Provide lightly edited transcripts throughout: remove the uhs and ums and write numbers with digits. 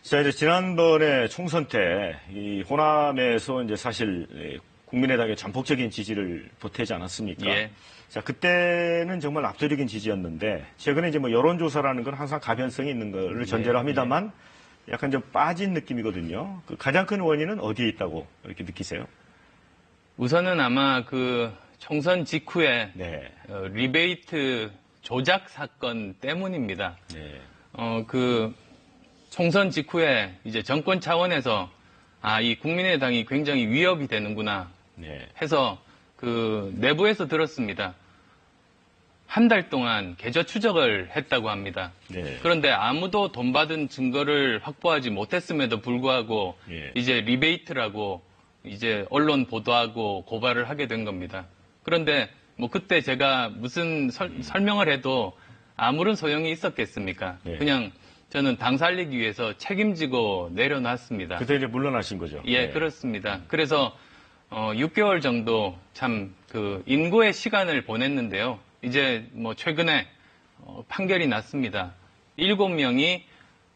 자, 이제 지난번에 총선 때 이 호남에서 이제 사실 국민의당의 전폭적인 지지를 보태지 않았습니까? 예. 자, 그때는 정말 압도적인 지지였는데 최근에 이제 뭐 여론조사라는 건 항상 가변성이 있는 거를 전제로 합니다만 약간 좀 빠진 느낌이거든요. 그 가장 큰 원인은 어디에 있다고 이렇게 느끼세요? 우선은 아마 그 총선 직후에 네. 리베이트 조작 사건 때문입니다. 네. 그 총선 직후에 이제 정권 차원에서 이 국민의당이 굉장히 위협이 되는구나 네. 해서 그 내부에서 들었습니다. 한 달 동안 계좌 추적을 했다고 합니다. 네. 그런데 아무도 돈 받은 증거를 확보하지 못했음에도 불구하고 예. 이제 리베이트라고 이제 언론 보도하고 고발을 하게 된 겁니다. 그런데 뭐 그때 제가 무슨 설명을 해도 아무런 소용이 있었겠습니까? 예. 그냥 저는 당 살리기 위해서 책임지고 내려놨습니다. 그때 이제 물러나신 거죠? 예, 네. 그렇습니다. 그래서 6개월 정도 참 그 인고의 시간을 보냈는데요. 이제 뭐 최근에 판결이 났습니다. 7명이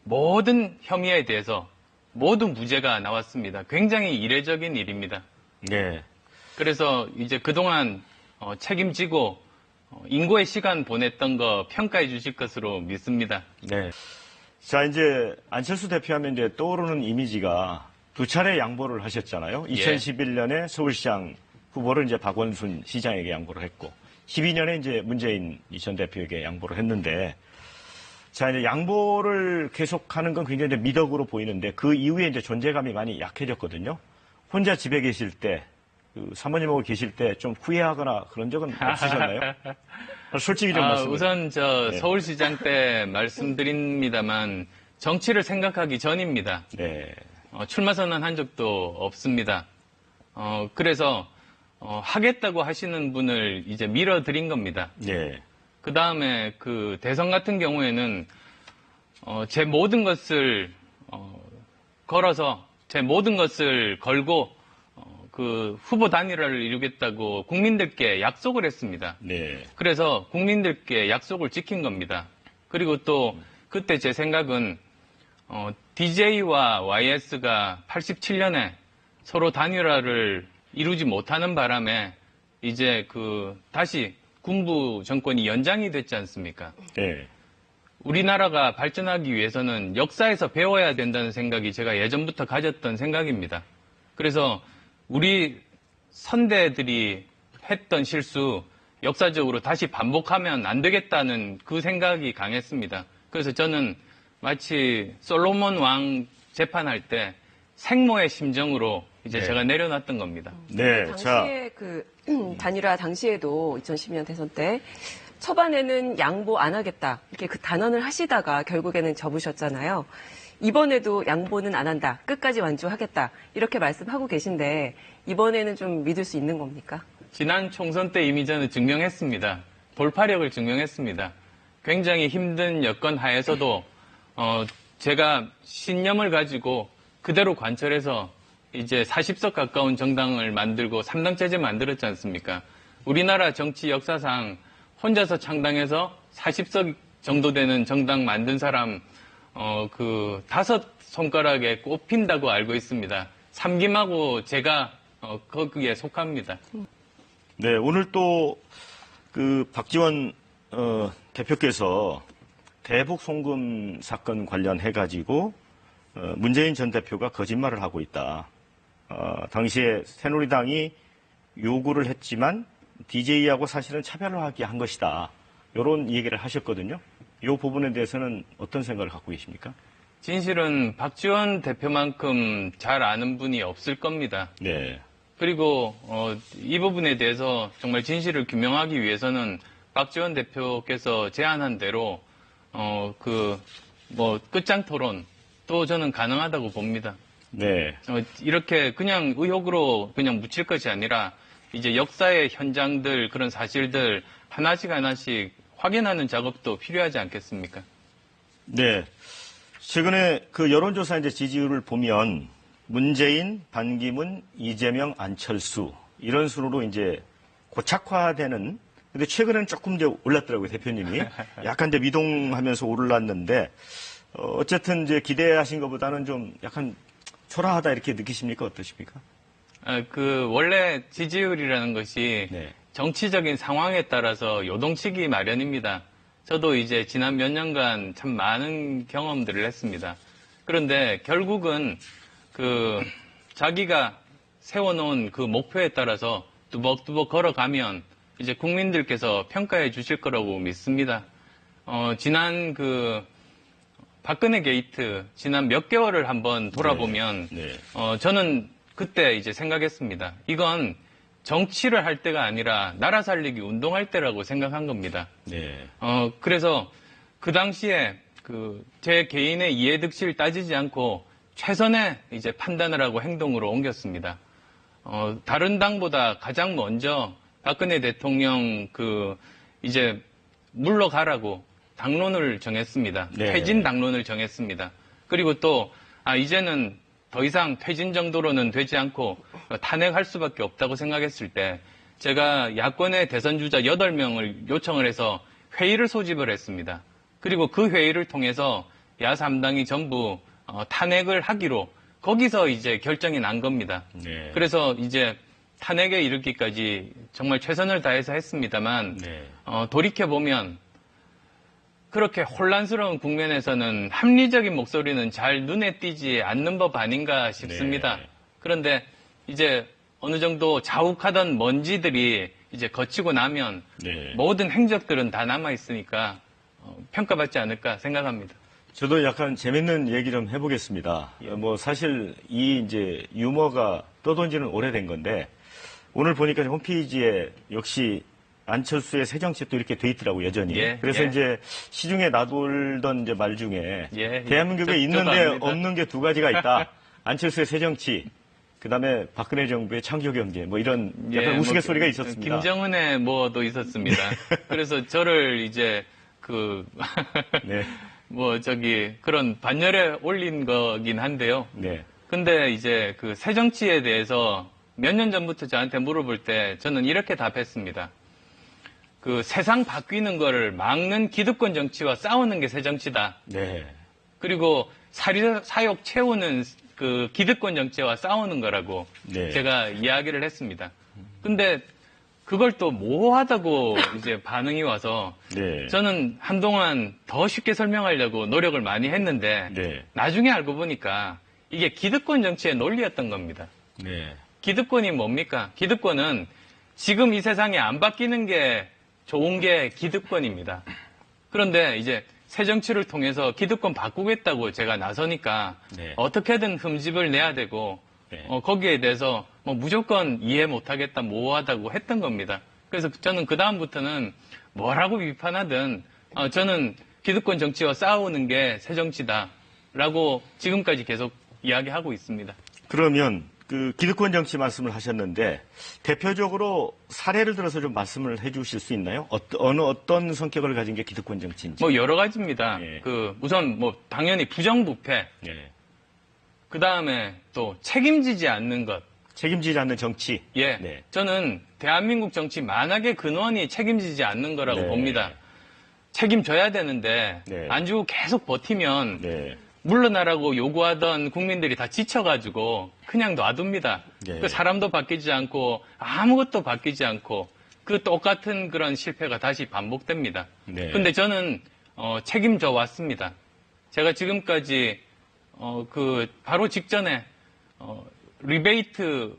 모든 혐의에 대해서 모두 무죄가 나왔습니다. 굉장히 이례적인 일입니다. 네. 그래서 이제 그동안 책임지고 인고의 시간 보냈던 거 평가해 주실 것으로 믿습니다. 네. 자, 이제 안철수 대표하면 이제 떠오르는 이미지가 두 차례 양보를 하셨잖아요. 2011년에 서울시장 후보를 이제 박원순 시장에게 양보를 했고, 12년에 이제 문재인 전 대표에게 양보를 했는데, 자, 이제 양보를 계속하는 건 굉장히 이제 미덕으로 보이는데, 그 이후에 이제 존재감이 많이 약해졌거든요. 혼자 집에 계실 때, 그 사모님하고 계실 때 좀 후회하거나 그런 적은 없으셨나요? 솔직히 좀 말씀해 우선 서울시장 때 말씀드립니다만 정치를 생각하기 전입니다. 네. 출마 선언한 적도 없습니다. 그래서 하겠다고 하시는 분을 이제 밀어드린 겁니다. 네. 그 다음에 그 대선 같은 경우에는 제 모든 것을 걸어서 제 모든 것을 걸고 그 후보 단일화를 이루겠다고 국민들께 약속을 했습니다. 네. 그래서 국민들께 약속을 지킨 겁니다. 그리고 또 그때 제 생각은 DJ와 YS가 87년에 서로 단일화를 이루지 못하는 바람에 이제 그 다시 군부 정권이 연장이 됐지 않습니까? 네. 우리나라가 발전하기 위해서는 역사에서 배워야 된다는 생각이 제가 예전부터 가졌던 생각입니다. 그래서 우리 선대들이 했던 실수 역사적으로 다시 반복하면 안 되겠다는 그 생각이 강했습니다. 그래서 저는 마치 솔로몬 왕 재판할 때 생모의 심정으로 이제 제가 내려놨던 겁니다. 네. 당시에 그 단일화 당시에도 2012년 대선 때 초반에는 양보 안 하겠다 이렇게 그 단언을 하시다가 결국에는 접으셨잖아요. 이번에도 양보는 안 한다, 끝까지 완주하겠다 이렇게 말씀하고 계신데 이번에는 좀 믿을 수 있는 겁니까? 지난 총선 때 이미 저는 증명했습니다. 돌파력을 증명했습니다. 굉장히 힘든 여건 하에서도 제가 신념을 가지고 그대로 관철해서 이제 40석 가까운 정당을 만들고 3당 체제 만들었지 않습니까? 우리나라 정치 역사상 혼자서 창당해서 40석 정도 되는 정당 만든 사람 그 5손가락에 꼽힌다고 알고 있습니다. 삼김하고 제가 거기에 속합니다. 네, 오늘 또 그 박지원 대표께서 대북 송금 사건 관련해 가지고 문재인 전 대표가 거짓말을 하고 있다. 당시에 새누리당이 요구를 했지만 DJ하고 사실은 차별을 하게 한 것이다. 이런 얘기를 하셨거든요. 이 부분에 대해서는 어떤 생각을 갖고 계십니까? 진실은 박지원 대표만큼 잘 아는 분이 없을 겁니다. 네. 그리고 이 부분에 대해서 정말 진실을 규명하기 위해서는 박지원 대표께서 제안한 대로 끝장 토론 또 저는 가능하다고 봅니다. 네. 이렇게 그냥 의혹으로 그냥 묻힐 것이 아니라 이제 역사의 현장들 그런 사실들 하나씩 확인하는 작업도 필요하지 않겠습니까? 네. 최근에 그 여론조사 이제 지지율을 보면 문재인, 반기문, 이재명, 안철수 이런 순으로 이제 고착화되는. 근데 최근에는 조금 이제 올랐더라고요, 대표님이. 약간 이제 미동하면서 올랐는데 어쨌든 이제 기대하신 것보다는 좀 약간 초라하다 이렇게 느끼십니까? 어떠십니까? 원래 지지율이라는 것이 네. 정치적인 상황에 따라서 요동치기 마련입니다. 저도 이제 지난 몇 년간 참 많은 경험들을 했습니다. 그런데 결국은 자기가 세워놓은 그 목표에 따라서 뚜벅뚜벅 걸어가면 이제 국민들께서 평가해 주실 거라고 믿습니다. 지난 박근혜 게이트, 지난 몇 개월을 한번 돌아보면, 네. 저는 그때 이제 생각했습니다. 이건 정치를 할 때가 아니라 나라 살리기 운동할 때라고 생각한 겁니다. 네. 그래서 그 당시에 제 개인의 이해득실 따지지 않고 최선의 이제 판단을 하고 행동으로 옮겼습니다. 다른 당보다 가장 먼저 박근혜 대통령 이제 물러가라고 당론을 정했습니다. 네. 퇴진 당론을 정했습니다. 그리고 또, 이제는 더 이상 퇴진 정도로는 되지 않고 탄핵할 수밖에 없다고 생각했을 때 제가 야권의 대선 주자 8명을 요청을 해서 회의를 소집을 했습니다. 그리고 그 회의를 통해서 야3당이 전부 탄핵을 하기로 거기서 이제 결정이 난 겁니다. 네. 그래서 이제 탄핵에 이르기까지 정말 최선을 다해서 했습니다만 네. 돌이켜보면 그렇게 혼란스러운 국면에서는 합리적인 목소리는 잘 눈에 띄지 않는 법 아닌가 싶습니다. 네. 그런데 이제 어느 정도 자욱하던 먼지들이 이제 거치고 나면 네. 모든 행적들은 다 남아있으니까 평가받지 않을까 생각합니다. 저도 약간 재밌는 얘기 좀 해보겠습니다. 뭐 사실 이 이제 유머가 떠돈지는 오래된 건데 오늘 보니까 홈페이지에 역시 안철수의 새정치 또 이렇게 돼 있더라고 여전히. 예, 그래서 예. 이제 시중에 나돌던 이제 말 중에 예, 대한민국에 저도 있는데 압니다. 없는 게 두 가지가 있다. 안철수의 새정치, 그다음에 박근혜 정부의 창조경제 뭐 이런 약간 우스갯소리가 있었습니다. 김정은의 뭐도 있었습니다. 그래서 저를 이제 네. 그런 반열에 올린 거긴 한데요. 네. 근데 이제 새정치에 대해서 몇 년 전부터 저한테 물어볼 때 저는 이렇게 답했습니다. 세상 바뀌는 거를 막는 기득권 정치와 싸우는 게 새정치다. 네. 그리고 사욕 채우는 기득권 정치와 싸우는 거라고 네. 제가 이야기를 했습니다. 근데 그걸 또 모호하다고 이제 반응이 와서 네. 저는 한동안 더 쉽게 설명하려고 노력을 많이 했는데 네. 나중에 알고 보니까 이게 기득권 정치의 논리였던 겁니다. 네. 기득권이 뭡니까? 기득권은 지금 이 세상에 안 바뀌는 게 좋은 게 기득권입니다. 그런데 이제 새정치를 통해서 기득권 바꾸겠다고 제가 나서니까 네. 어떻게든 흠집을 내야 되고 네. 거기에 대해서 무조건 이해 못하겠다, 모호하다고 했던 겁니다. 그래서 저는 그다음부터는 뭐라고 비판하든 저는 기득권 정치와 싸우는 게 새정치다라고 지금까지 계속 이야기하고 있습니다. 그러면 기득권 정치 말씀을 하셨는데 대표적으로 사례를 들어서 좀 말씀을 해주실 수 있나요? 어떤 성격을 가진 게 기득권 정치인지? 여러 가지입니다. 예. 우선 당연히 부정부패, 예. 그 다음에 또 책임지지 않는 것. 책임지지 않는 정치. 예. 네. 저는 대한민국 정치 만악의 근원이 책임지지 않는 거라고 네. 봅니다. 책임져야 되는데 네. 안 주고 계속 버티면 네. 물러나라고 요구하던 국민들이 다 지쳐가지고 그냥 놔둡니다. 네. 사람도 바뀌지 않고 아무것도 바뀌지 않고 똑같은 그런 실패가 다시 반복됩니다. 네. 근데 저는 책임져 왔습니다. 제가 지금까지 바로 직전에 리베이트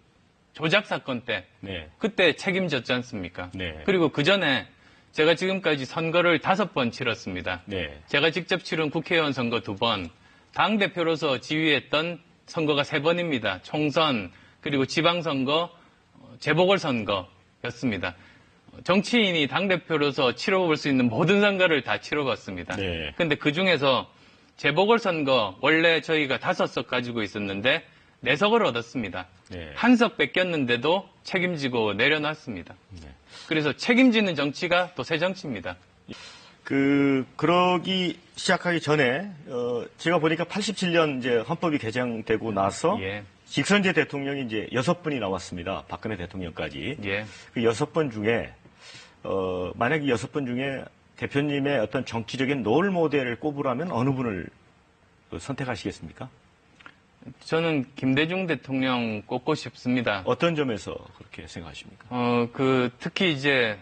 조작 사건 때 네. 그때 책임졌지 않습니까? 네. 그리고 그 전에 제가 지금까지 선거를 5번 치렀습니다. 네. 제가 직접 치른 국회의원 선거 2번, 당대표로서 지휘했던 선거가 3번입니다. 총선, 그리고 지방선거, 재보궐선거였습니다. 정치인이 당대표로서 치러볼 수 있는 모든 선거를 다 치러봤습니다. 네. 근데 그 중에서 재보궐선거, 원래 저희가 5석 가지고 있었는데 4석을 얻었습니다. 네. 1석 뺏겼는데도 책임지고 내려놨습니다. 네. 그래서 책임지는 정치가 또 새 정치입니다. 그러기 시작하기 전에, 제가 보니까 87년 이제 헌법이 개정되고 나서 예. 직선제 대통령이 이제 6분이 나왔습니다. 박근혜 대통령까지. 예. 그 6번 중에, 만약에 6번 중에 대표님의 어떤 정치적인 롤 모델을 꼽으라면 어느 분을 선택하시겠습니까? 저는 김대중 대통령 꼽고 싶습니다. 어떤 점에서 그렇게 생각하십니까? 특히 이제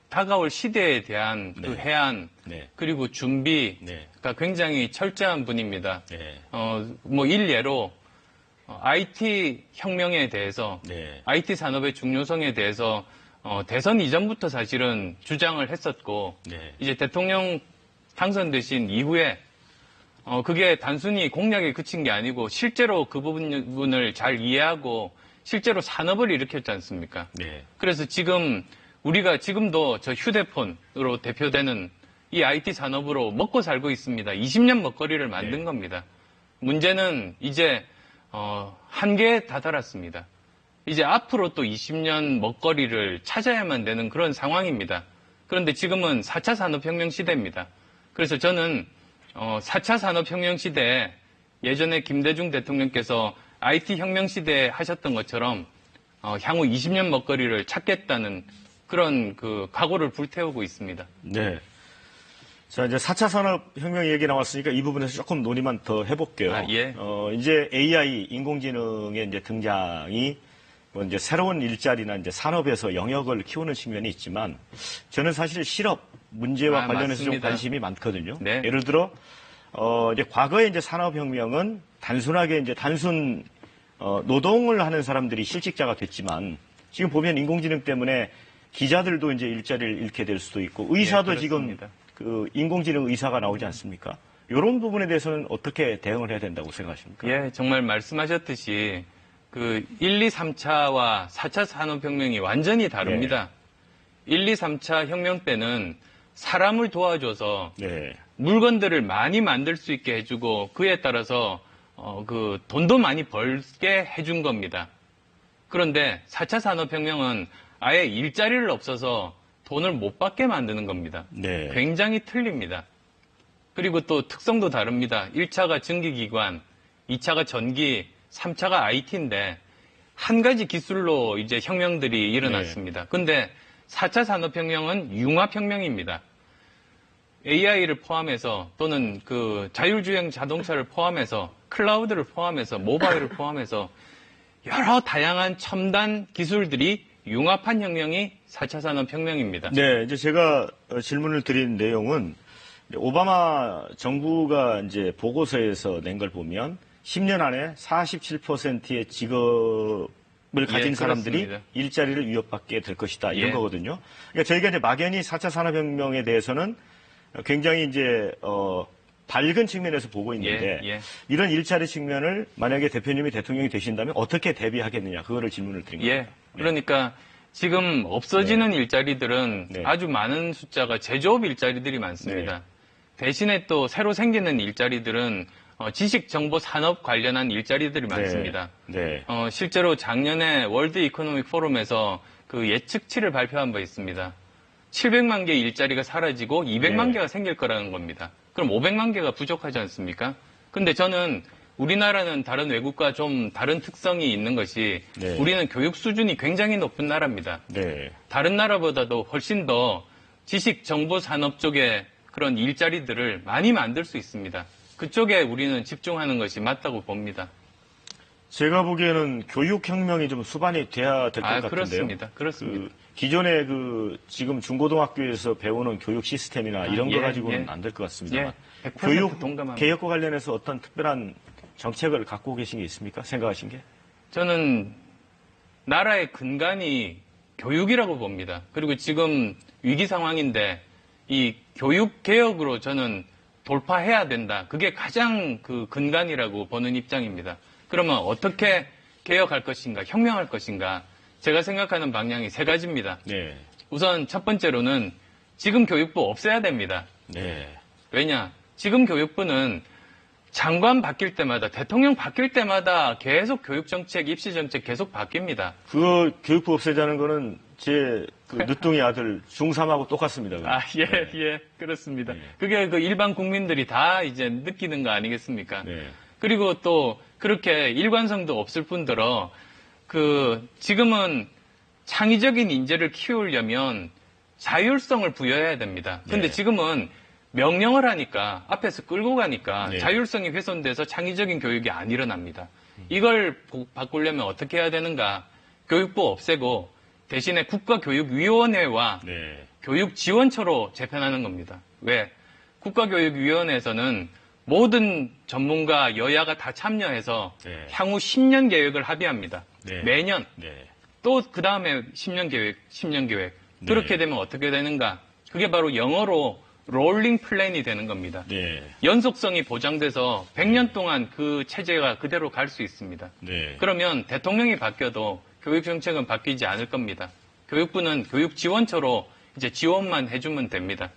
다가올 시대에 대한 그 네. 해안, 네. 그리고 준비가 네. 굉장히 철저한 분입니다. 네. 일례로 IT 혁명에 대해서, 네. IT 산업의 중요성에 대해서 대선 이전부터 사실은 주장을 했었고, 네. 이제 대통령 당선되신 이후에 그게 단순히 공약에 그친 게 아니고 실제로 그 부분을 잘 이해하고 실제로 산업을 일으켰지 않습니까? 네. 그래서 우리가 지금도 저 휴대폰으로 대표되는 이 IT 산업으로 먹고 살고 있습니다. 20년 먹거리를 만든 네. 겁니다. 문제는 이제 한계에 다다랐습니다. 이제 앞으로 또 20년 먹거리를 찾아야만 되는 그런 상황입니다. 그런데 지금은 4차 산업혁명 시대입니다. 그래서 저는 4차 산업혁명 시대에 예전에 김대중 대통령께서 IT 혁명 시대에 하셨던 것처럼 향후 20년 먹거리를 찾겠다는 그런 그 각오를 불태우고 있습니다. 네. 자, 이제 4차 산업혁명 얘기 나왔으니까 이 부분에서 조금 논의만 더 해볼게요. 예. 이제 AI, 인공지능의 이제 등장이 이제 새로운 일자리나 이제 산업에서 영역을 키우는 측면이 있지만 저는 사실 실업 문제와 관련해서 좀 맞습니다. 관심이 많거든요. 네. 예를 들어, 이제 과거에 이제 산업혁명은 단순하게 이제 단순, 노동을 하는 사람들이 실직자가 됐지만 지금 보면 인공지능 때문에 기자들도 이제 일자리를 잃게 될 수도 있고 의사도 네, 지금 그렇습니다. 그 인공지능 의사가 나오지 않습니까? 이런 부분에 대해서는 어떻게 대응을 해야 된다고 생각하십니까? 예, 정말 말씀하셨듯이 그 1, 2, 3차와 4차 산업혁명이 완전히 다릅니다. 1, 2, 3차 혁명 때는 사람을 도와줘서 네. 물건들을 많이 만들 수 있게 해주고 그에 따라서 그 돈도 많이 벌게 해준 겁니다. 그런데 4차 산업혁명은 아예 일자리를 없어서 돈을 못 받게 만드는 겁니다. 네. 굉장히 틀립니다. 그리고 또 특성도 다릅니다. 1차가 전기기관, 2차가 전기, 3차가 IT인데 한 가지 기술로 이제 혁명들이 일어났습니다. 근데 4차 산업혁명은 융합혁명입니다. AI를 포함해서 또는 그 자율주행 자동차를 포함해서 클라우드를 포함해서 모바일을 포함해서 여러 다양한 첨단 기술들이 융합한 혁명이 4차 산업혁명입니다. 네, 이제 제가 질문을 드린 내용은 오바마 정부가 이제 보고서에서 낸 걸 보면 10년 안에 47%의 직업을 가진 예, 사람들이 그렇습니다. 일자리를 위협받게 될 것이다 이런 예. 거거든요. 그러니까 저희가 이제 막연히 4차 산업혁명에 대해서는 굉장히 이제 밝은 측면에서 보고 있는데 예. 이런 일자리 측면을 만약에 대표님이 대통령이 되신다면 어떻게 대비하겠느냐 그거를 질문을 드린 겁니다. 예. 그러니까 지금 없어지는 일자리들은 네. 아주 많은 숫자가 제조업 일자리들이 많습니다. 대신에 또 새로 생기는 일자리들은 지식 정보 산업 관련한 일자리들이 많습니다. 네. 실제로 작년에 월드 이코노믹 포럼에서 그 예측치를 발표한 바 있습니다. 700만 개의 일자리가 사라지고 200만 네. 개가 생길 거라는 겁니다. 그럼 500만 개가 부족하지 않습니까? 근데 저는 우리나라는 다른 외국과 좀 다른 특성이 있는 것이 네. 우리는 교육 수준이 굉장히 높은 나라입니다. 네. 다른 나라보다도 훨씬 더 지식 정보 산업 쪽에 그런 일자리들을 많이 만들 수 있습니다. 그쪽에 우리는 집중하는 것이 맞다고 봅니다. 제가 보기에는 교육혁명이 좀 수반이 돼야 될 것 같은데요. 그렇습니다. 그렇습니다. 기존의 지금 중고등학교에서 배우는 교육 시스템이나 이런 거 예, 가지고는 예. 안 될 것 같습니다. 예, 100% 교육 동감합니다. 개혁과 관련해서 어떤 특별한 정책을 갖고 계신 게 있습니까? 생각하신 게? 저는 나라의 근간이 교육이라고 봅니다. 그리고 지금 위기 상황인데 이 교육 개혁으로 저는 돌파해야 된다. 그게 가장 그 근간이라고 보는 입장입니다. 그러면 어떻게 개혁할 것인가, 혁명할 것인가? 제가 생각하는 방향이 세 가지입니다. 네. 우선 첫 번째로는 지금 교육부 없애야 됩니다. 네. 왜냐? 지금 교육부는 장관 바뀔 때마다, 대통령 바뀔 때마다 계속 교육정책, 입시정책 계속 바뀝니다. 그거 교육부 없애자는 거는 제 그 늦둥이 아들 중3하고 똑같습니다. 그거. 예, 그렇습니다. 그게 그 일반 국민들이 다 이제 느끼는 거 아니겠습니까? 네. 그리고 또 그렇게 일관성도 없을 뿐더러 지금은 창의적인 인재를 키우려면 자율성을 부여해야 됩니다. 근데 네. 지금은 명령을 하니까 앞에서 끌고 가니까 네. 자율성이 훼손돼서 창의적인 교육이 안 일어납니다. 이걸 바꾸려면 어떻게 해야 되는가? 교육부 없애고 대신에 국가교육위원회와 네. 교육지원처로 재편하는 겁니다. 왜? 국가교육위원회에서는 모든 전문가 여야가 다 참여해서 네. 향후 10년 계획을 합의합니다. 네. 매년. 네. 또 그 다음에 10년 계획, 10년 계획. 그렇게 되면 어떻게 되는가? 그게 바로 영어로 롤링 플랜이 되는 겁니다. 네. 연속성이 보장돼서 100년 동안 그 체제가 그대로 갈 수 있습니다. 네. 그러면 대통령이 바뀌어도 교육정책은 바뀌지 않을 겁니다. 교육부는 교육지원처로 이제 지원만 해주면 됩니다.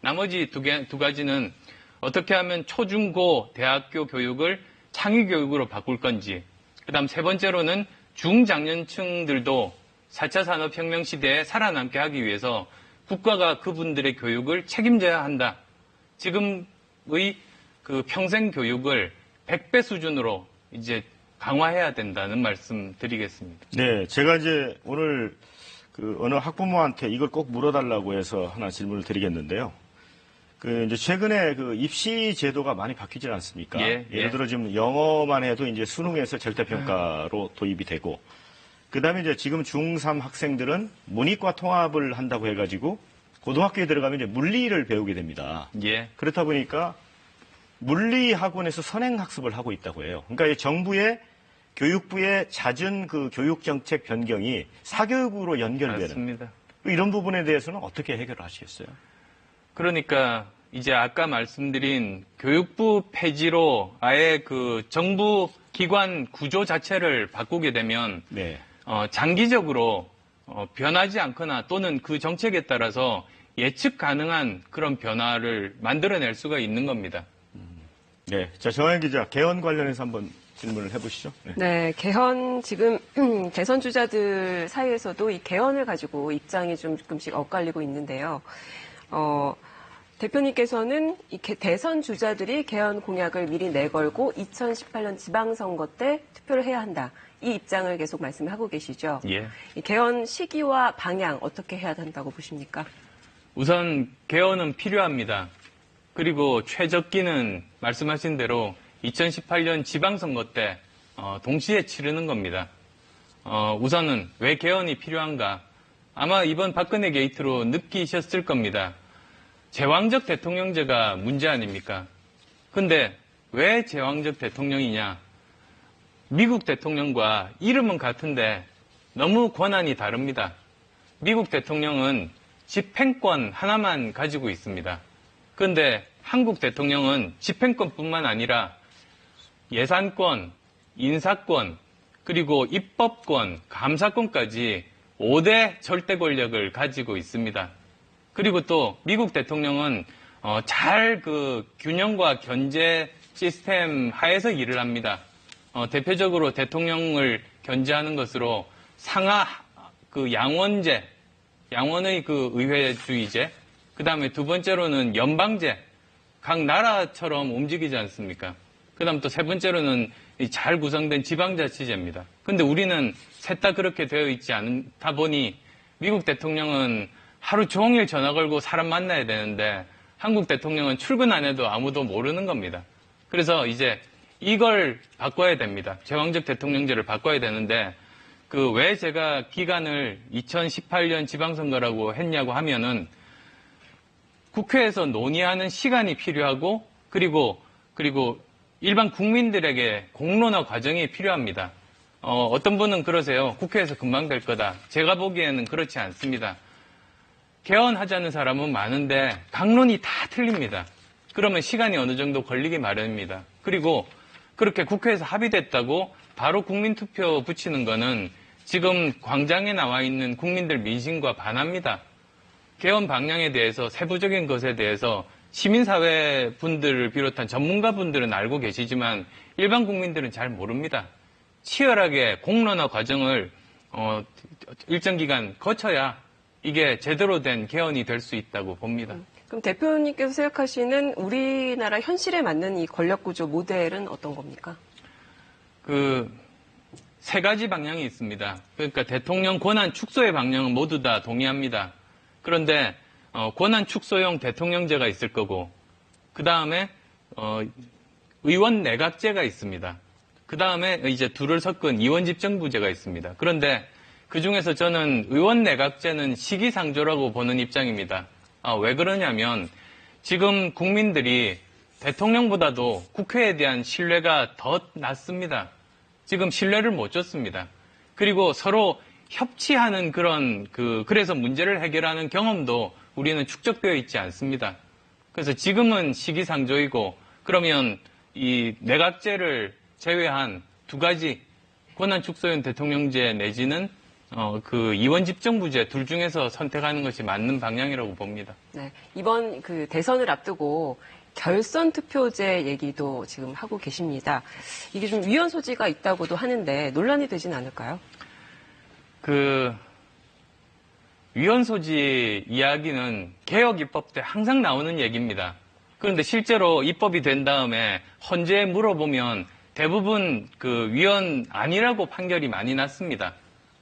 나머지 두 가지는 어떻게 하면 초중고 대학교 교육을 창의교육으로 바꿀 건지, 그 다음 세 번째로는 중장년층들도 4차 산업혁명 시대에 살아남게 하기 위해서 국가가 그분들의 교육을 책임져야 한다. 지금의 그 평생 교육을 100배 수준으로 이제 강화해야 된다는 말씀 드리겠습니다. 네, 제가 이제 오늘 그 어느 학부모한테 이걸 꼭 물어달라고 해서 하나 질문을 드리겠는데요. 그 이제 최근에 그 입시 제도가 많이 바뀌지 않습니까? 예, 예를 예. 들어 지금 영어만 해도 이제 수능에서 절대평가로 도입이 되고, 그 다음에 이제 지금 중3 학생들은 문이과 통합을 한다고 해가지고 고등학교에 들어가면 이제 물리를 배우게 됩니다. 예. 그렇다 보니까 물리 학원에서 선행 학습을 하고 있다고 해요. 그러니까 이 정부의 교육부의 잦은 그 교육 정책 변경이 사교육으로 연결되는 맞습니다. 이런 부분에 대해서는 어떻게 해결하시겠어요? 그러니까 이제 아까 말씀드린 교육부 폐지로 아예 그 정부 기관 구조 자체를 바꾸게 되면 네. 장기적으로 변하지 않거나 또는 그 정책에 따라서 예측 가능한 그런 변화를 만들어낼 수가 있는 겁니다. 네. 자, 정한 기자, 개헌 관련해서 한번 질문을 해보시죠. 네. 네, 개헌 지금 대선 주자들 사이에서도 이 개헌을 가지고 입장이 좀 조금씩 엇갈리고 있는데요. 대표님께서는 이 대선 주자들이 개헌 공약을 미리 내걸고 2018년 지방선거 때 투표를 해야 한다. 이 입장을 계속 말씀하고 계시죠. 예. 이 개헌 시기와 방향 어떻게 해야 한다고 보십니까? 우선 개헌은 필요합니다. 그리고 최적기는 말씀하신 대로 2018년 지방선거 때 동시에 치르는 겁니다. 우선은 왜 개헌이 필요한가? 아마 이번 박근혜 게이트로 느끼셨을 겁니다. 제왕적 대통령제가 문제 아닙니까? 근데 왜 제왕적 대통령이냐? 미국 대통령과 이름은 같은데 너무 권한이 다릅니다. 미국 대통령은 집행권 하나만 가지고 있습니다. 그런데 한국 대통령은 집행권뿐만 아니라 예산권, 인사권, 그리고 입법권, 감사권까지 5대 절대 권력을 가지고 있습니다. 그리고 또 미국 대통령은 잘 그 균형과 견제 시스템 하에서 일을 합니다. 대표적으로 대통령을 견제하는 것으로 상하 그 양원제, 양원의 그 의회주의제, 그 다음에 두 번째로는 연방제, 각 나라처럼 움직이지 않습니까? 그 다음 또 세 번째로는 잘 구성된 지방자치제입니다. 근데 우리는 셋 다 그렇게 되어 있지 않다 보니 미국 대통령은 하루 종일 전화 걸고 사람 만나야 되는데 한국 대통령은 출근 안 해도 아무도 모르는 겁니다. 그래서 이제 이걸 바꿔야 됩니다. 제왕적 대통령제를 바꿔야 되는데 그 왜 제가 기간을 2018년 지방선거라고 했냐고 하면은 국회에서 논의하는 시간이 필요하고 그리고 일반 국민들에게 공론화 과정이 필요합니다. 어떤 분은 그러세요. 국회에서 금방 될 거다. 제가 보기에는 그렇지 않습니다. 개헌하자는 사람은 많은데 강론이 다 틀립니다. 그러면 시간이 어느 정도 걸리기 마련입니다. 그리고 그렇게 국회에서 합의됐다고 바로 국민투표 붙이는 거는 지금 광장에 나와 있는 국민들 민심과 반합니다. 개헌 방향에 대해서 세부적인 것에 대해서 시민사회 분들을 비롯한 전문가분들은 알고 계시지만 일반 국민들은 잘 모릅니다. 치열하게 공론화 과정을 일정 기간 거쳐야 이게 제대로 된 개헌이 될 수 있다고 봅니다. 그럼 대표님께서 생각하시는 우리나라 현실에 맞는 이 권력구조 모델은 어떤 겁니까? 세 가지 방향이 있습니다. 그러니까 대통령 권한 축소의 방향은 모두 다 동의합니다. 그런데 권한 축소용 대통령제가 있을 거고 그 다음에 의원 내각제가 있습니다. 그 다음에 이제 둘을 섞은 이원집정부제가 있습니다. 그런데 그 중에서 저는 의원 내각제는 시기상조라고 보는 입장입니다. 왜 그러냐면 지금 국민들이 대통령보다도 국회에 대한 신뢰가 더 낮습니다. 지금 신뢰를 못 줬습니다. 그리고 서로 협치하는 그래서 문제를 해결하는 경험도 우리는 축적되어 있지 않습니다. 그래서 지금은 시기상조이고, 그러면 이 내각제를 제외한 두 가지 권한축소연 대통령제 내지는 그 이원집정부제 둘 중에서 선택하는 것이 맞는 방향이라고 봅니다. 네, 이번 그 대선을 앞두고 결선 투표제 얘기도 지금 하고 계십니다. 이게 좀 위헌 소지가 있다고도 하는데 논란이 되진 않을까요? 그 위헌 소지 이야기는 개혁 입법 때 항상 나오는 얘기입니다. 그런데 실제로 입법이 된 다음에 헌재에 물어보면 대부분 그 위헌 아니라고 판결이 많이 났습니다.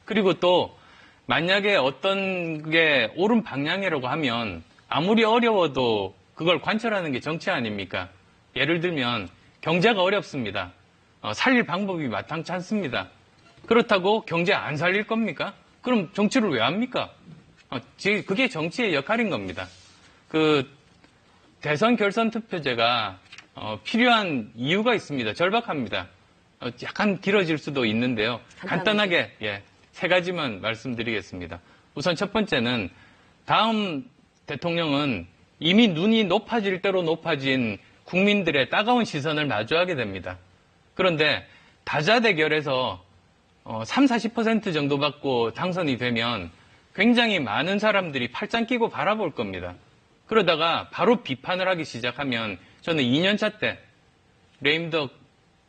그리고 또 만약에 어떤 게 옳은 방향이라고 하면 아무리 어려워도 그걸 관철하는 게 정치 아닙니까? 예를 들면 경제가 어렵습니다. 살릴 방법이 마땅치 않습니다. 그렇다고 경제 안 살릴 겁니까? 그럼 정치를 왜 합니까? 그게 정치의 역할인 겁니다. 그 대선 결선 투표제가 필요한 이유가 있습니다. 절박합니다. 약간 길어질 수도 있는데요. 간단하게 세 가지만 말씀드리겠습니다. 우선 첫 번째는 다음 대통령은 이미 눈이 높아질 대로 높아진 국민들의 따가운 시선을 마주하게 됩니다. 그런데 다자대결에서 30-40% 정도 받고 당선이 되면 굉장히 많은 사람들이 팔짱 끼고 바라볼 겁니다. 그러다가 바로 비판을 하기 시작하면 저는 2년차 때 레임덕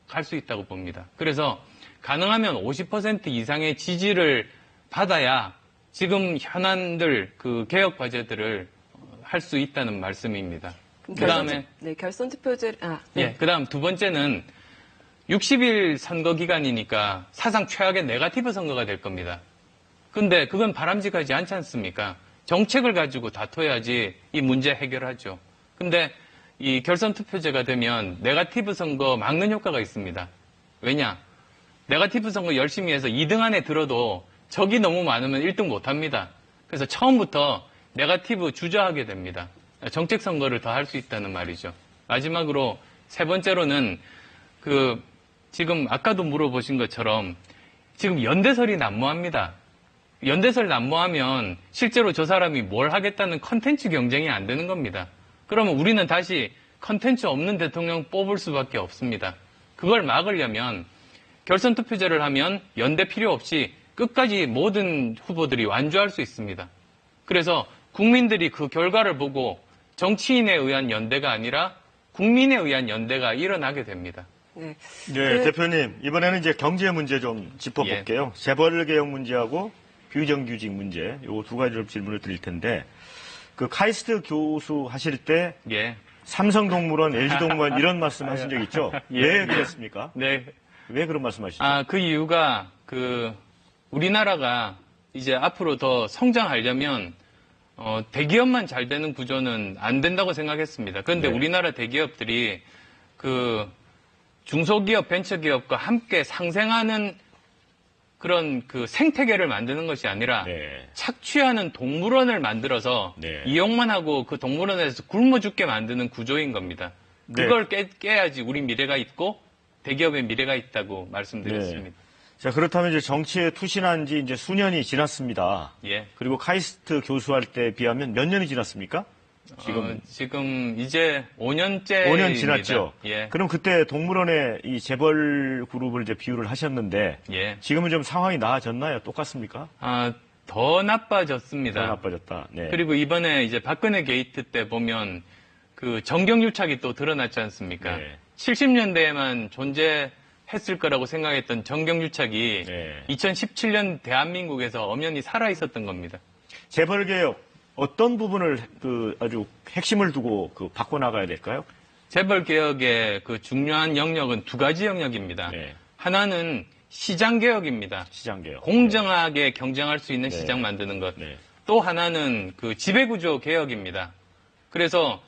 갈 수 있다고 봅니다. 그래서 가능하면 50% 이상의 지지를 받아야 지금 현안들 그 개혁 과제들을 할 수 있다는 말씀입니다. 그다음에 결선 투표제 그다음 두 번째는 60일 선거 기간이니까 사상 최악의 네거티브 선거가 될 겁니다. 근데 그건 바람직하지 않지 않습니까? 정책을 가지고 다퉈야지 이 문제 해결하죠. 근데 이 결선 투표제가 되면 네거티브 선거 막는 효과가 있습니다. 왜냐? 네거티브 선거 열심히 해서 2등 안에 들어도 적이 너무 많으면 1등 못 합니다. 그래서 처음부터 네거티브 주저하게 됩니다. 정책 선거를 더 할 수 있다는 말이죠. 마지막으로 세 번째로는 지금 아까도 물어보신 것처럼 지금 연대설이 난무합니다. 연대설 난무하면 실제로 저 사람이 뭘 하겠다는 컨텐츠 경쟁이 안 되는 겁니다. 그러면 우리는 다시 컨텐츠 없는 대통령 뽑을 수밖에 없습니다. 그걸 막으려면 결선 투표제를 하면 연대 필요 없이 끝까지 모든 후보들이 완주할 수 있습니다. 그래서 국민들이 그 결과를 보고 정치인에 의한 연대가 아니라 국민에 의한 연대가 일어나게 됩니다. 네, 대표님 이번에는 이제 경제 문제 좀 짚어볼게요. 재벌 개혁 문제하고 비정규직 문제 요 두 가지로 질문을 드릴 텐데 그 카이스트 교수 하실 때 삼성동물원, LG동물원 이런 말씀하신 적 있죠? 왜 그랬습니까? 네. 왜 그런 말씀하시죠? 그 이유가 우리나라가 이제 앞으로 더 성장하려면 대기업만 잘 되는 구조는 안 된다고 생각했습니다. 그런데 우리나라 대기업들이 중소기업, 벤처기업과 함께 상생하는 그런 생태계를 만드는 것이 아니라 착취하는 동물원을 만들어서 이용만 하고 그 동물원에서 굶어 죽게 만드는 구조인 겁니다. 그걸 깨야지 우리 미래가 있고 대기업의 미래가 있다고 말씀드렸습니다. 자, 그렇다면 이제 정치에 투신한 지 이제 수년이 지났습니다. 그리고 카이스트 교수할 때 비하면 몇 년이 지났습니까? 지금 이제 5년째. 5년 지났죠? 그럼 그때 동물원에 이 재벌 그룹을 이제 비유를 하셨는데. 지금은 좀 상황이 나아졌나요? 똑같습니까? 더 나빠졌습니다. 더 나빠졌다. 그리고 이번에 이제 박근혜 게이트 때 보면 정경유착이 또 드러났지 않습니까? 70년대에만 존재했을 거라고 생각했던 정경유착이 2017년 대한민국에서 엄연히 살아 있었던 겁니다. 재벌 개혁 어떤 부분을 아주 핵심을 두고 바꿔나가야 될까요? 재벌 개혁의 중요한 영역은 두 가지 영역입니다. 하나는 시장 개혁입니다. 시장 개혁. 공정하게 경쟁할 수 있는 시장 만드는 것. 또 하나는 지배구조 개혁입니다. 그래서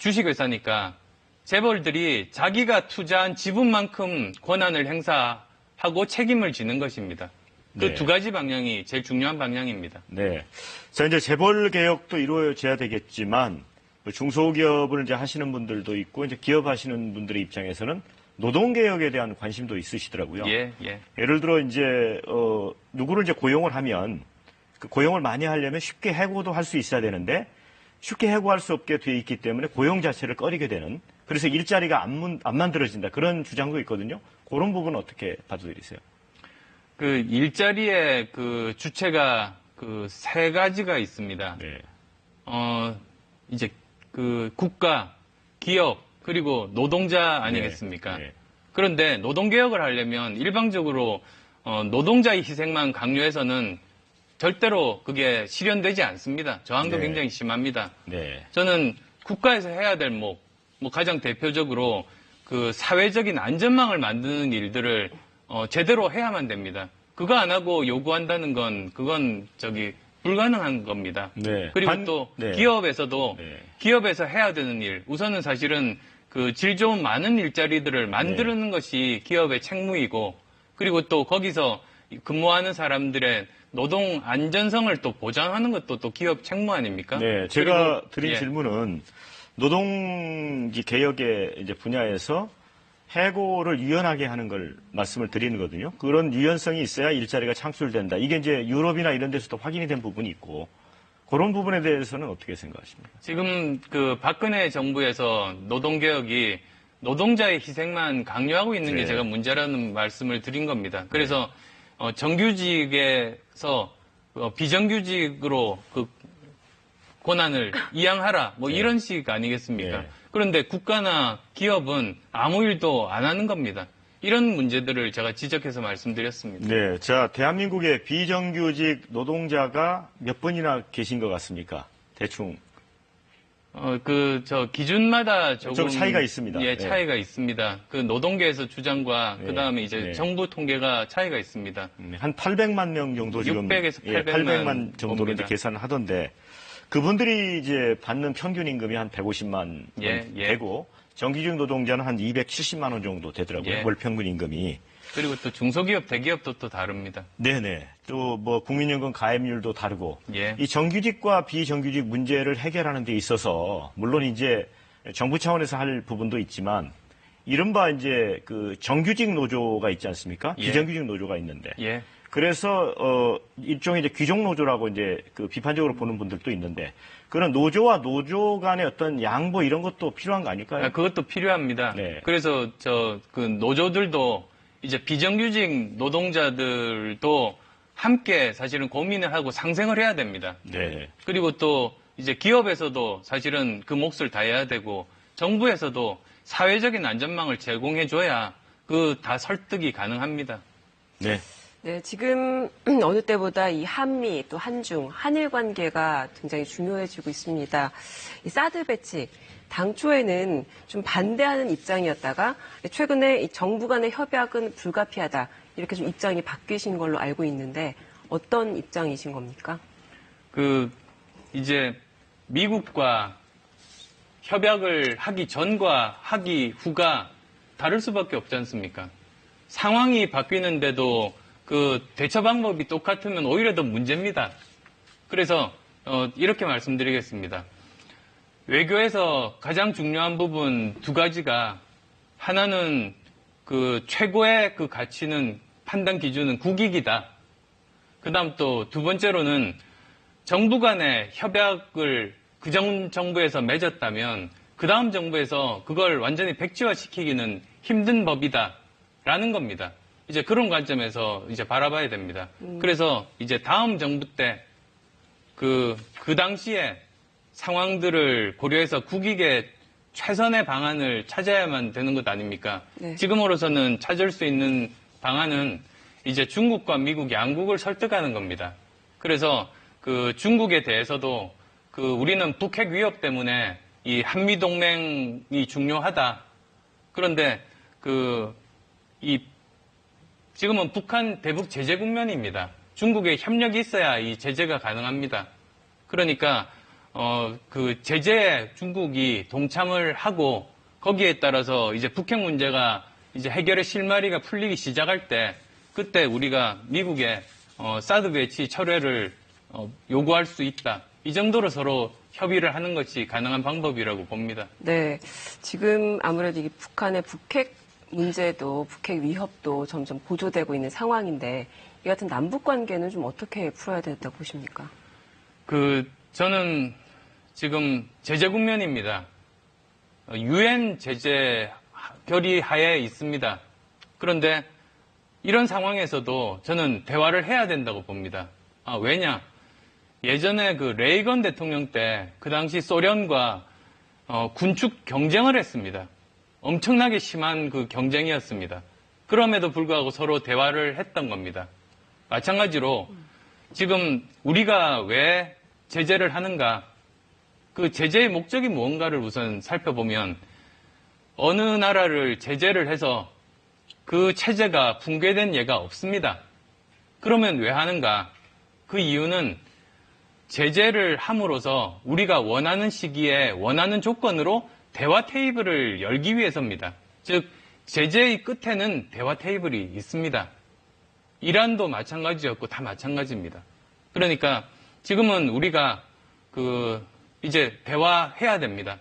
주식회사니까 재벌들이 자기가 투자한 지분만큼 권한을 행사하고 책임을 지는 것입니다. 그 네. 두 가지 방향이 제일 중요한 방향입니다. 네. 자, 이제 재벌 개혁도 이루어져야 되겠지만, 중소기업을 이제 하시는 분들도 있고, 이제 기업 하시는 분들의 입장에서는 노동 개혁에 대한 관심도 있으시더라고요. 예, 예. 예를 들어 이제 누구를 이제 고용을 하면 그 고용을 많이 하려면 쉽게 해고도 할 수 있어야 되는데 쉽게 해고할 수 없게 돼 있기 때문에 고용 자체를 꺼리게 되는, 그래서 일자리가 안 만들어진다, 그런 주장도 있거든요. 그런 부분은 어떻게 받아들이세요? 그 일자리의 그 주체가 그 세 가지가 있습니다. 네. 이제 그 국가, 기업, 그리고 노동자 아니겠습니까? 네. 네. 그런데 노동개혁을 하려면 일방적으로 노동자의 희생만 강요해서는 절대로 그게 실현되지 않습니다. 저항도 네. 굉장히 심합니다. 네. 저는 국가에서 해야 될 뭐 가장 대표적으로 그 사회적인 안전망을 만드는 일들을 제대로 해야만 됩니다. 그거 안 하고 요구한다는 건 그건 불가능한 겁니다. 네. 그리고 또 네. 기업에서도 네. 기업에서 해야 되는 일, 우선은 사실은 그 질 좋은 많은 일자리들을 만드는 것이 기업의 책무이고, 그리고 또 거기서 근무하는 사람들의 노동 안전성을 또 보장하는 것도 또 기업 책무 아닙니까? 네. 제가 그리고, 드린 예. 질문은 노동기 개혁의 이제 분야에서 해고를 유연하게 하는 걸 말씀을 드리는 거거든요. 그런 유연성이 있어야 일자리가 창출된다. 이게 이제 유럽이나 이런 데서도 확인이 된 부분이 있고, 그런 부분에 대해서는 어떻게 생각하십니까? 지금 그 박근혜 정부에서 노동개혁이 노동자의 희생만 강요하고 있는 게 네. 제가 문제라는 말씀을 드린 겁니다. 그래서 정규직에서 비정규직으로 그 권한을 이양하라, 네. 이런 식 아니겠습니까? 네. 그런데 국가나 기업은 아무 일도 안 하는 겁니다. 이런 문제들을 제가 지적해서 말씀드렸습니다. 네. 자, 대한민국의 비정규직 노동자가 몇 분이나 계신 것 같습니까? 대충. 기준마다 조금 차이가 있습니다. 예, 네. 차이가 있습니다. 그 노동계에서 주장과 네. 그 다음에 이제 네. 정부 통계가 차이가 있습니다. 한 800만 명 정도 지금 600에서 800만 800만 정도로 이제 봅니다. 계산을 하던데, 그분들이 이제 받는 평균 임금이 한 150만 예, 예. 되고 정규직 노동자는 한 270만 원 정도 되더라고요. 예. 월 평균 임금이. 그리고 또 중소기업, 대기업도 또 다릅니다. 네네. 또 뭐 국민연금 가입률도 다르고, 예. 이 정규직과 비정규직 문제를 해결하는 데 있어서 물론 이제 정부 차원에서 할 부분도 있지만, 이른바 이제 그 정규직 노조가 있지 않습니까? 예. 비정규직 노조가 있는데. 예. 그래서 일종의 이제 귀족 노조라고 이제 그 비판적으로 보는 분들도 있는데, 그런 노조와 노조 간의 어떤 양보 이런 것도 필요한 거 아닐까요? 그것도 필요합니다. 네. 그래서 그 노조들도 이제 비정규직 노동자들도 함께 사실은 고민을 하고 상생을 해야 됩니다. 네. 그리고 또 이제 기업에서도 사실은 그 몫을 다해야 되고, 정부에서도 사회적인 안전망을 제공해줘야 그 다 설득이 가능합니다. 네. 네, 지금 어느 때보다 이 한미 또 한중, 한일 관계가 굉장히 중요해지고 있습니다. 이 사드 배치, 당초에는 좀 반대하는 입장이었다가 최근에 이 정부 간의 협약은 불가피하다, 이렇게 좀 입장이 바뀌신 걸로 알고 있는데 어떤 입장이신 겁니까? 이제 미국과 협약을 하기 전과 하기 후가 다를 수밖에 없지 않습니까? 상황이 바뀌는데도 그 대처 방법이 똑같으면 오히려 더 문제입니다. 그래서 이렇게 말씀드리겠습니다. 외교에서 가장 중요한 부분 두 가지가, 하나는 그 최고의 그 가치는, 판단 기준은 국익이다. 그다음 또 두 번째로는 정부 간의 협약을 그 전 정부에서 맺었다면 그 다음 정부에서 그걸 완전히 백지화시키기는 힘든 법이다라는 겁니다. 이제 그런 관점에서 이제 바라봐야 됩니다. 그래서 이제 다음 정부 때 그 당시에 상황들을 고려해서 국익의 최선의 방안을 찾아야만 되는 것 아닙니까? 네. 지금으로서는 찾을 수 있는 방안은 이제 중국과 미국 양국을 설득하는 겁니다. 그래서 그 중국에 대해서도 우리는 북핵 위협 때문에 이 한미 동맹이 중요하다. 그런데 지금은 북한 대북 제재 국면입니다. 중국의 협력이 있어야 이 제재가 가능합니다. 그러니까 그 제재에 중국이 동참을 하고 거기에 따라서 이제 북핵 문제가 이제 해결의 실마리가 풀리기 시작할 때 그때 우리가 미국에 사드 배치 철회를 요구할 수 있다. 이 정도로 서로 협의를 하는 것이 가능한 방법이라고 봅니다. 네. 지금 아무래도 이 북한의 북핵 문제도 북핵 위협도 점점 고조되고 있는 상황인데 이 같은 남북 관계는 좀 어떻게 풀어야 된다고 보십니까? 저는 지금 제재 국면입니다. 유엔 제재 결의 하에 있습니다. 그런데 이런 상황에서도 저는 대화를 해야 된다고 봅니다. 왜냐? 예전에 그 레이건 대통령 때 그 당시 소련과 군축 경쟁을 했습니다. 엄청나게 심한 그 경쟁이었습니다. 그럼에도 불구하고 서로 대화를 했던 겁니다. 마찬가지로 지금 우리가 왜 제재를 하는가? 그 제재의 목적이 무언가를 우선 살펴보면 어느 나라를 제재를 해서 그 체제가 붕괴된 예가 없습니다. 그러면 왜 하는가? 그 이유는 제재를 함으로써 우리가 원하는 시기에 원하는 조건으로 대화 테이블을 열기 위해서입니다. 즉 제재의 끝에는 대화 테이블이 있습니다. 이란도 마찬가지였고 다 마찬가지입니다. 그러니까 지금은 우리가 이제 대화해야 됩니다.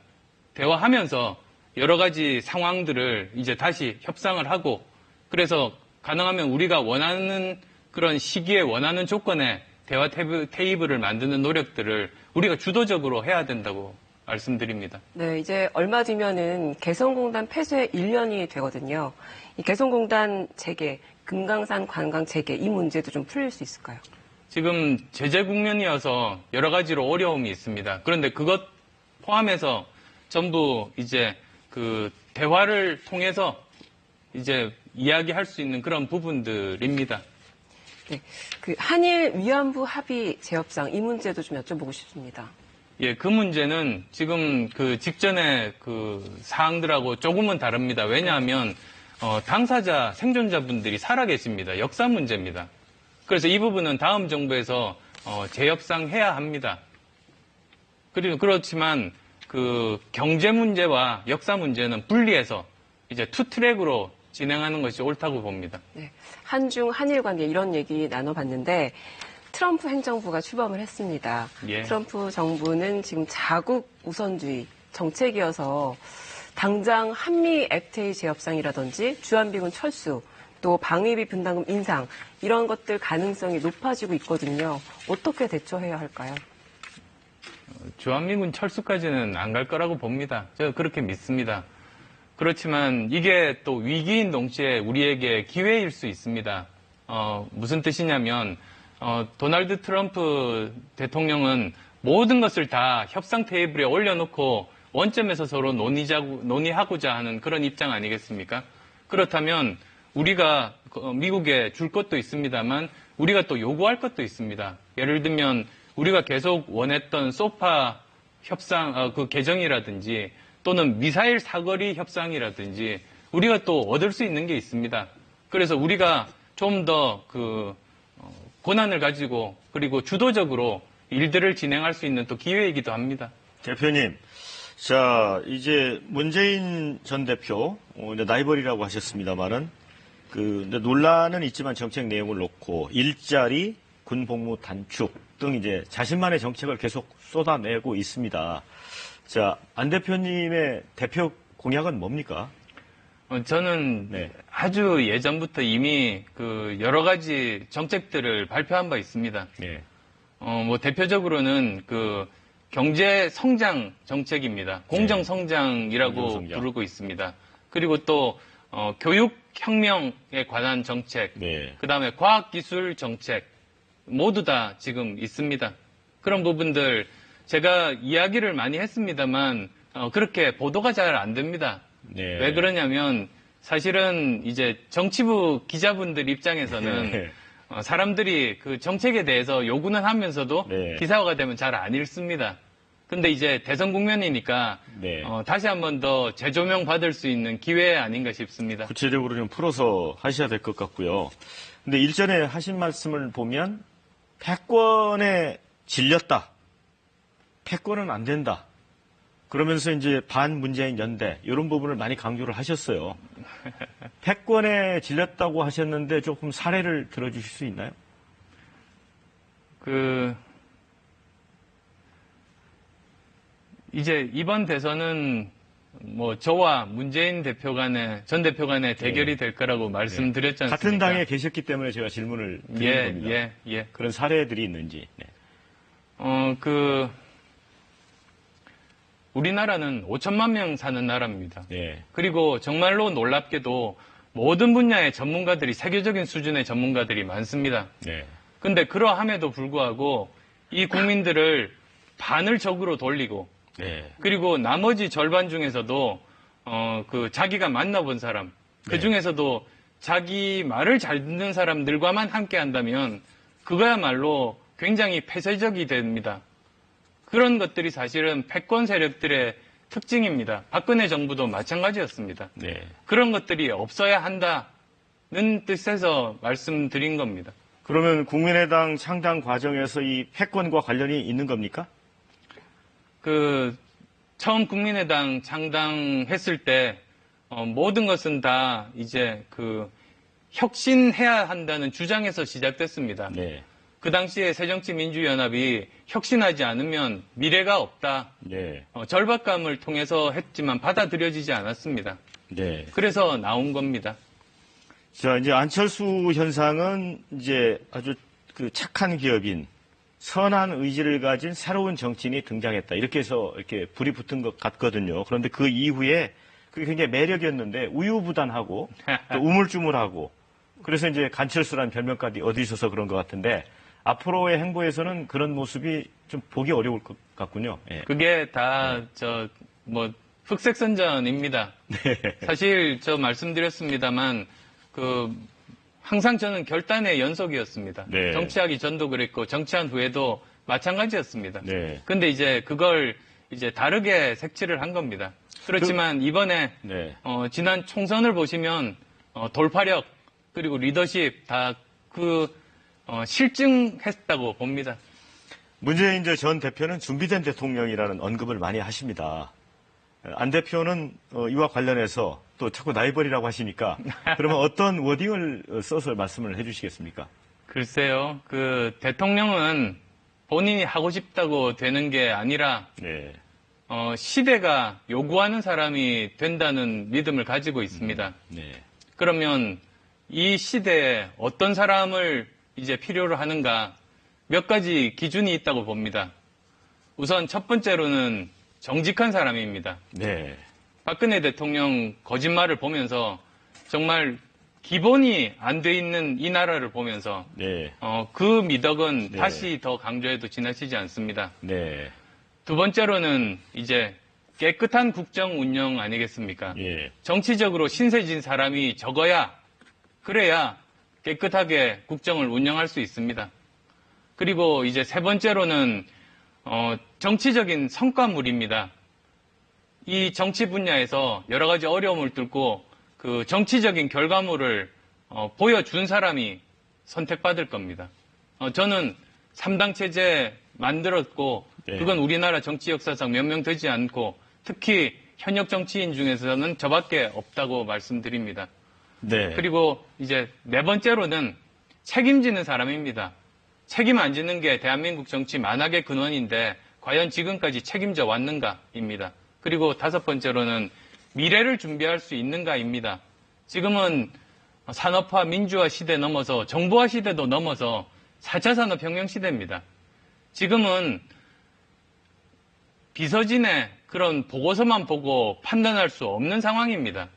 대화하면서 여러 가지 상황들을 이제 다시 협상을 하고 그래서 가능하면 우리가 원하는 그런 시기에 원하는 조건에 대화 테이블을 만드는 노력들을 우리가 주도적으로 해야 된다고 말씀드립니다. 네, 이제 얼마 뒤면은 개성공단 폐쇄 1년이 되거든요. 이 개성공단 재개, 금강산 관광 재개 이 문제도 좀 풀릴 수 있을까요? 지금 제재 국면이어서 여러 가지로 어려움이 있습니다. 그런데 그것 포함해서 전부 이제 그 대화를 통해서 이제 이야기할 수 있는 그런 부분들입니다. 네, 그 한일 위안부 합의 재협상 이 문제도 좀 여쭤보고 싶습니다. 예, 그 문제는 지금 그 직전에 그 사항들하고 조금은 다릅니다. 왜냐하면 당사자 생존자분들이 살아계십니다. 역사 문제입니다. 그래서 이 부분은 다음 정부에서 재협상해야 합니다. 그리고 그렇지만 그 경제 문제와 역사 문제는 분리해서 이제 투 트랙으로 진행하는 것이 옳다고 봅니다. 네, 한중 한일 관계 이런 얘기 나눠봤는데 트럼프 행정부가 출범을 했습니다. 예. 트럼프 정부는 지금 자국 우선주의 정책이어서 당장 한미 FTA 재협상이라든지 주한미군 철수 또 방위비 분담금 인상 이런 것들 가능성이 높아지고 있거든요. 어떻게 대처해야 할까요? 주한미군 철수까지는 안 갈 거라고 봅니다. 제가 그렇게 믿습니다. 그렇지만 이게 또 위기인 동시에 우리에게 기회일 수 있습니다. 무슨 뜻이냐면 도널드 트럼프 대통령은 모든 것을 다 협상 테이블에 올려놓고 원점에서 서로 논의하고자 하는 그런 입장 아니겠습니까? 그렇다면 우리가 미국에 줄 것도 있습니다만 우리가 또 요구할 것도 있습니다. 예를 들면 우리가 계속 원했던 소파 협상 그 개정이라든지 또는 미사일 사거리 협상이라든지 우리가 또 얻을 수 있는 게 있습니다. 그래서 우리가 좀 더 권한을 가지고 그리고 주도적으로 일들을 진행할 수 있는 또 기회이기도 합니다. 대표님, 자 이제 문재인 전 대표 이제 라이벌이라고 하셨습니다만은 근데 논란은 있지만 정책 내용을 놓고 일자리, 군 복무 단축 등 이제 자신만의 정책을 계속 쏟아내고 있습니다. 자, 안 대표님의 대표 공약은 뭡니까? 저는 네. 아주 예전부터 이미 그 여러 가지 정책들을 발표한 바 있습니다. 네. 뭐 대표적으로는 그 경제 성장 정책입니다. 공정 성장이라고 공정성장. 부르고 있습니다. 그리고 또 교육 혁명에 관한 정책, 네. 그다음에 과학 기술 정책 모두 다 지금 있습니다. 그런 부분들 제가 이야기를 많이 했습니다만 그렇게 보도가 잘 안 됩니다. 네. 왜 그러냐면 사실은 이제 정치부 기자분들 입장에서는 네. 사람들이 그 정책에 대해서 요구는 하면서도 네. 기사화가 되면 잘 안 읽습니다. 근데 이제 대선 국면이니까 네. 다시 한 번 더 재조명 받을 수 있는 기회 아닌가 싶습니다. 구체적으로 좀 풀어서 하셔야 될 것 같고요. 근데 일전에 하신 말씀을 보면 패권에 질렸다. 패권은 안 된다. 그러면서 이제 반문재인 연대 이런 부분을 많이 강조를 하셨어요. 패권에 질렸다고 하셨는데 조금 사례를 들어주실 수 있나요? 이제 이번 대선은 뭐 저와 문재인 전 대표 간의 대결이 될 거라고 말씀드렸지 않습니까? 같은 당에 계셨기 때문에 제가 질문을 드리는 겁니다. 예. 그런 사례들이 있는지. 네. 우리나라는 5천만 명 사는 나라입니다. 네. 그리고 정말로 놀랍게도 모든 분야의 전문가들이 세계적인 수준의 전문가들이 많습니다. 네. 근데 그러함에도 불구하고 이 국민들을 반을 적으로 돌리고 네. 그리고 나머지 절반 중에서도 자기가 만나본 사람 그 중에서도 자기 말을 잘 듣는 사람들과만 함께 한다면 그거야말로 굉장히 폐쇄적이 됩니다. 그런 것들이 사실은 패권 세력들의 특징입니다. 박근혜 정부도 마찬가지였습니다. 네. 그런 것들이 없어야 한다는 뜻에서 말씀드린 겁니다. 그러면 국민의당 창당 과정에서 이 패권과 관련이 있는 겁니까? 처음 국민의당 창당했을 때 모든 것은 다 이제 혁신해야 한다는 주장에서 시작됐습니다. 네. 그 당시에 새정치민주연합이 혁신하지 않으면 미래가 없다. 네. 절박감을 통해서 했지만 받아들여지지 않았습니다. 네. 그래서 나온 겁니다. 자, 이제 안철수 현상은 이제 아주 착한 기업인 선한 의지를 가진 새로운 정치인이 등장했다. 이렇게 해서 이렇게 불이 붙은 것 같거든요. 그런데 그 이후에 그게 굉장히 매력이었는데 우유부단하고 또 우물쭈물하고 그래서 이제 간철수라는 별명까지 얻으셔서 그런 것 같은데 앞으로의 행보에서는 그런 모습이 좀 보기 어려울 것 같군요. 예. 그게 다 흑색선전입니다. 네. 사실 말씀드렸습니다만 항상 저는 결단의 연속이었습니다. 네. 정치하기 전도 그랬고 정치한 후에도 마찬가지였습니다. 네. 근데 이제 그걸 이제 다르게 색칠을 한 겁니다. 그렇지만 이번에 네. 지난 총선을 보시면 돌파력 그리고 리더십 다 실증했다고 봅니다. 문재인 전 대표는 준비된 대통령이라는 언급을 많이 하십니다. 안 대표는 이와 관련해서 또 자꾸 나이벌이라고 하시니까 그러면 어떤 워딩을 써서 말씀을 해주시겠습니까? 글쎄요. 대통령은 본인이 하고 싶다고 되는 게 아니라 네. 시대가 요구하는 사람이 된다는 믿음을 가지고 있습니다. 네. 그러면 이 시대에 어떤 사람을 이제 필요로 하는가 몇 가지 기준이 있다고 봅니다. 우선 첫 번째로는 정직한 사람입니다. 네. 박근혜 대통령 거짓말을 보면서 정말 기본이 안 돼 있는 이 나라를 보면서 네. 그 미덕은 네. 다시 더 강조해도 지나치지 않습니다. 네. 두 번째로는 이제 깨끗한 국정 운영 아니겠습니까? 예. 정치적으로 신세진 사람이 적어야 그래야 깨끗하게 국정을 운영할 수 있습니다. 그리고 이제 세 번째로는 정치적인 성과물입니다. 이 정치 분야에서 여러 가지 어려움을 뚫고 정치적인 결과물을 보여준 사람이 선택받을 겁니다. 저는 3당 체제 만들었고 네. 그건 우리나라 정치 역사상 몇 명 되지 않고 특히 현역 정치인 중에서는 저밖에 없다고 말씀드립니다. 네. 그리고 이제 네 번째로는 책임지는 사람입니다. 책임 안 지는 게 대한민국 정치 만악의 근원인데 과연 지금까지 책임져 왔는가입니다. 그리고 다섯 번째로는 미래를 준비할 수 있는가입니다. 지금은 산업화, 민주화 시대 넘어서 정보화 시대도 넘어서 4차 산업혁명 시대입니다. 지금은 비서진의 그런 보고서만 보고 판단할 수 없는 상황입니다.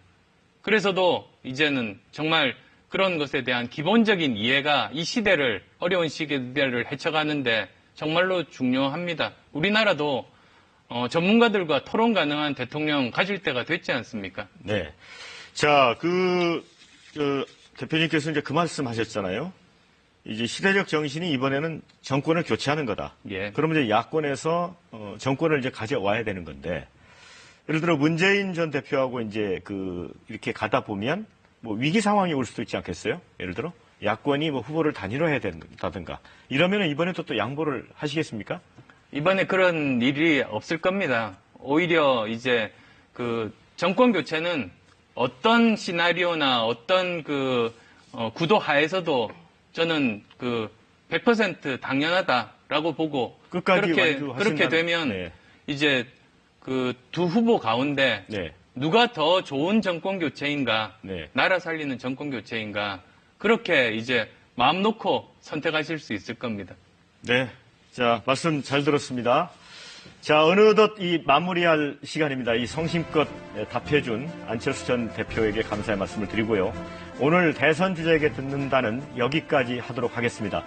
그래서도 이제는 정말 그런 것에 대한 기본적인 이해가 이 시대를, 어려운 시대를 헤쳐가는데 정말로 중요합니다. 우리나라도 전문가들과 토론 가능한 대통령 가질 때가 됐지 않습니까? 네. 자, 대표님께서 이제 그 말씀 하셨잖아요. 이제 시대적 정신이 이번에는 정권을 교체하는 거다. 예. 그러면 이제 야권에서 정권을 이제 가져와야 되는 건데, 예를 들어 문재인 전 대표하고 이제 이렇게 가다 보면 뭐 위기 상황이 올 수도 있지 않겠어요? 예를 들어 야권이 뭐 후보를 단일화해야 된다든가 이러면은 이번에 또 양보를 하시겠습니까? 이번에 그런 일이 없을 겁니다. 오히려 이제 그 정권 교체는 어떤 시나리오나 어떤 그 구도 하에서도 저는 그 100% 당연하다라고 보고 끝까지 그렇게 완주하신다는- 되면 네. 이제 그 두 후보 가운데 네. 누가 더 좋은 정권 교체인가, 네. 나라 살리는 정권 교체인가 그렇게 이제 마음 놓고 선택하실 수 있을 겁니다. 네. 자, 말씀 잘 들었습니다. 자, 어느덧 이 마무리할 시간입니다. 이 성심껏 답해준 안철수 전 대표에게 감사의 말씀을 드리고요. 오늘 대선 주자에게 듣는다는 여기까지 하도록 하겠습니다.